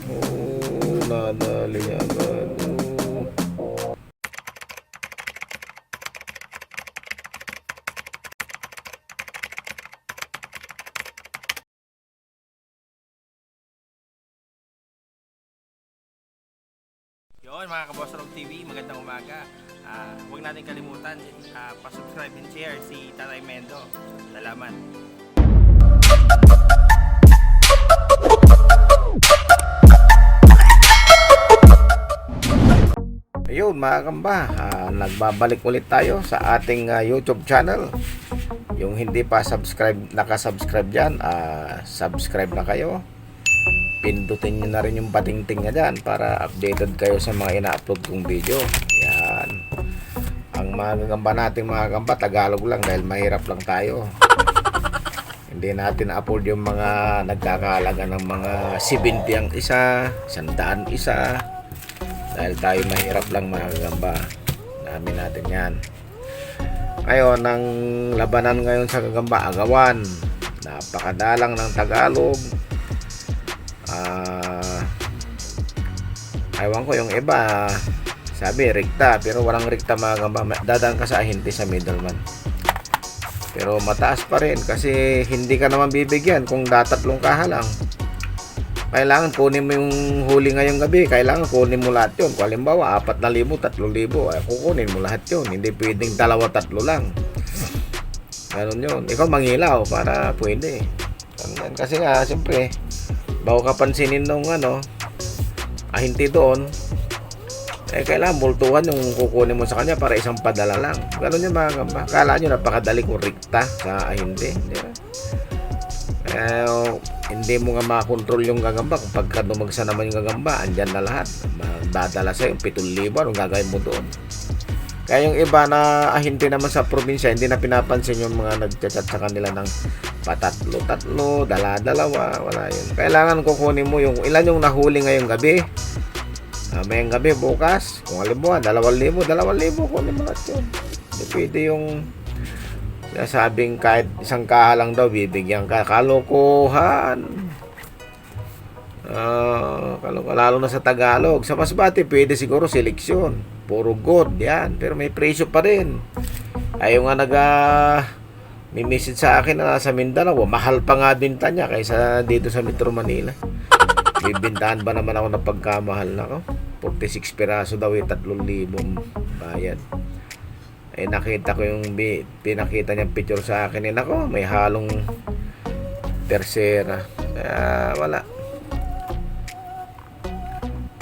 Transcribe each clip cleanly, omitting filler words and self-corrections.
Oh, nadali agad. Yun mga Kabossrong TV, magandang umaga. Huwag natin kalimutan, pa-subscribe and share si Tatay Mendo. Salamat. Ayun mga kamba, nagbabalik ulit tayo sa ating YouTube channel. Yung hindi pa nakasubscribe dyan, subscribe na kayo. Pindutin nyo na rin yung patingting nya dyan para updated kayo sa mga ina-upload kong video. Yan. Ang mga gagamba natin mga kamba, Tagalog lang dahil mahirap lang tayo. Hindi natin upload yung mga nagkakahalaga ng mga 70 ang isa, 100 isa. Dahil tayo mahirap lang mga gagamba. Dami natin yan. Ngayon, ang labanan ngayon sa gagamba, agawan. Napakadalang ng Tagalog. Ewan ko yung iba sabi rekta, pero walang rekta mga gamba. Dadaan ka sa ahinti sa middleman, pero mataas pa rin kasi hindi ka naman bibigyan kung datatlong kahalang. Kailangan kunin mo yung huli ngayong gabi, kailangan kunin mo lahat yun. Kung halimbawa 4,000, 3,000, ay kukunin mo lahat yun. Hindi pwedeng 2-3 lang, ganun yun. Ikaw mangilaw para pwede. Kasi nga siyempre bago ka pansinin nung ahinti doon, kailangan multuhan yung kukunin mo sa kanya para isang padala lang. Ganun yung mga gamba. Kala nyo napakadali kung rikta sa ahinti, hindi mo nga makakontrol yung gagamba. Kung pagka dumagsa naman yung gagamba, andyan na lahat, magdadala sa'yo 7,000. Anong gagawin mo doon? Kaya yung iba na ahinti naman sa probinsya, hindi na pinapansin yung mga nagchat sa kanila ng patatlo-tatlo, dala-dalawa, wala yun. Kailangan kukunin mo yung ilan yung nahuli ngayong gabi. Mayang gabi, bukas, kung halimbawa 2,000, kunin mo lahat yun. Hindi pwede yung sinasabing kahit isang kahalang daw bibigyan ka. Kalokohan. Lalo na sa Tagalog. Sa Masbate pwede siguro seleksyon, puro good yan, pero may presyo pa rin. Ayaw nga may message sa akin na sa Mindanao, mahal pa nga binta niya kaysa dito sa Metro Manila. Bibintahan ba naman ako na pagkamahal na ko? 46 piraso daw 3,000 bayad. Nakita ko yung pinakita niyang picture sa akin. Nako, may halong tersera. Wala.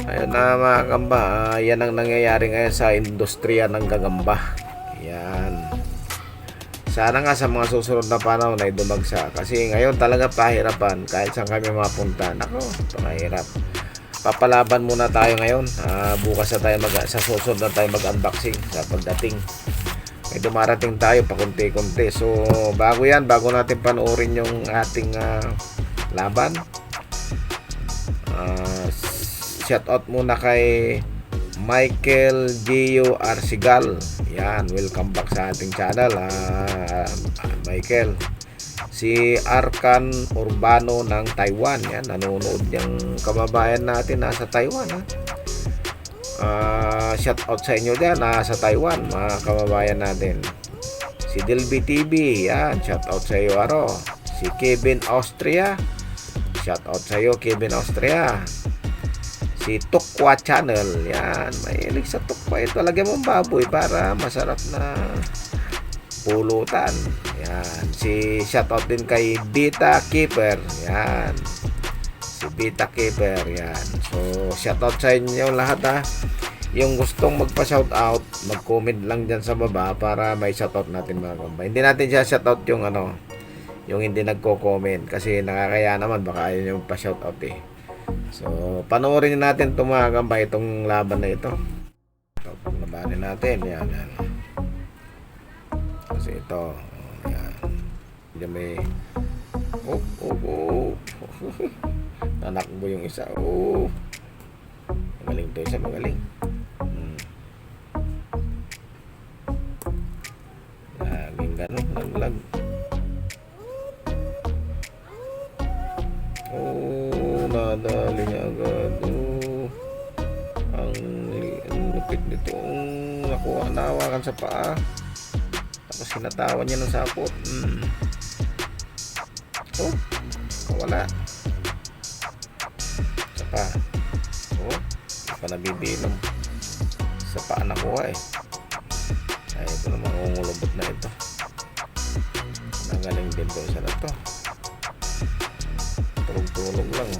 Ayun na mga kamba, yan ang nangyayari ngayon sa industriya ng gagamba. Yan. Sana nga sa mga susunod na panahon ay dumagsa. Kasi ngayon talaga pahirapan. Kahit saan kami mapunta, nako, pahirap. Papalaban muna tayo ngayon. Bukas na tayo sa susunod na tayo mag-unboxing sa pagdating. May dumarating tayo pa konti-konti. So bago natin panoorin yung ating laban, shout out muna kay Michael Gio Arsigal. Yan, welcome back sa ating channel, Michael. Si Arkan Urbano ng Taiwan, yan, nanonood yung kababayan natin nasa Taiwan. Shout out sa inyo dyan sa Taiwan, mga kababayan natin. Si Dilby TV, yan, shout out sa iyo. Si Kevin Austria, shout out sa iyo Kevin Austria. Si Tukwa Channel, yan, mahilig sa tukwa ito. Lagyan mong baboy para masarap na pulutan. Yan, shoutout din kay Bita Keeper. Yan, si Bita Keeper. Yan, so shoutout sa inyo lahat yung gustong magpa-shoutout, mag-comment lang dyan sa baba para may shoutout natin mga kamba. Hindi natin siya shoutout yung yung hindi nagko-comment kasi nakakaya naman, baka ayaw nyo pa-shoutout So panoorin natin itong mga kamba, itong laban na ito. Labanin natin. Yan. Kasi ito, yan. Diyan may nanakbo yung isa. Magaling to isa, magaling. Laging ganun, laglag. nadali niya agad. Ang lupit nito. Nakuha, nahawakan sa paa. Tapos hinatawan niya ng sapot. Wala. Isa pa. Hindi pa nabibinom. Sa paa nakuha eh. Ay, ito naman ungulubot na ito. Nagaling din ko isa na to. Tulog-tulog lang.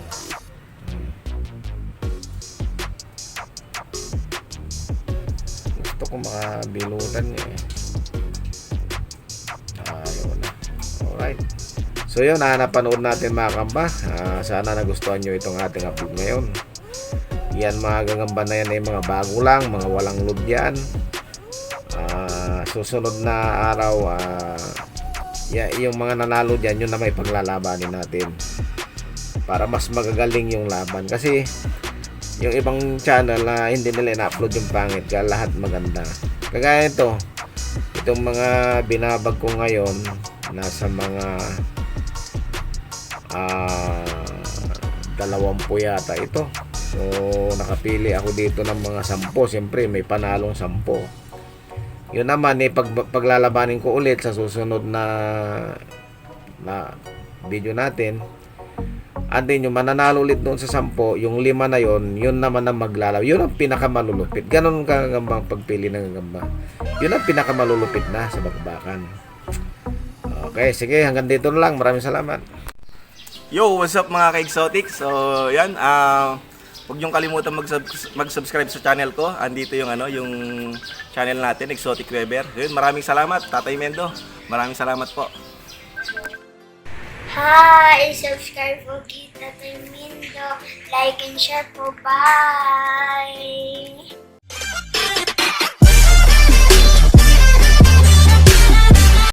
Gusto ko makabilutan niya eh. Ayaw na. Alright. So yun, napanood natin mga kamba. Sana nagustuhan nyo itong ating upload ngayon. Yan mga gagamba na yan ay mga bago lang, mga walang load yan. Susunod na araw, yung mga nanalo dyan, yun na may paglalabanin natin. Para mas magagaling yung laban. Kasi yung ibang channel na hindi nila ina-upload yung pangit, kaya lahat maganda. Kagaya ito, itong mga binabag ko ngayon, nasa mga 20 yata ito. So nakapili ako dito ng mga 10. Siyempre may panalong 10. Yun naman paglalabanin ko ulit sa susunod na video natin. Andin yung mananalo ulit doon sa 10, yung 5 na yun naman ang maglalaban. Yun ang pinakamalulupit. Ganon ka gagamba ang pagpili ng gagamba. Yun ang pinakamalulupit na sa bakbakan. Okay, sige, hanggang dito na lang. Maraming salamat. Yo, what's up mga ka-exotic? So, yan, huwag niyong kalimutan mag-subscribe sa channel ko. Andito yung yung channel natin, Exotic Weber. Yun, maraming salamat, Tatay Mendo. Maraming salamat po. Hi! Subscribe po kita Mindo. Like and share po. Bye!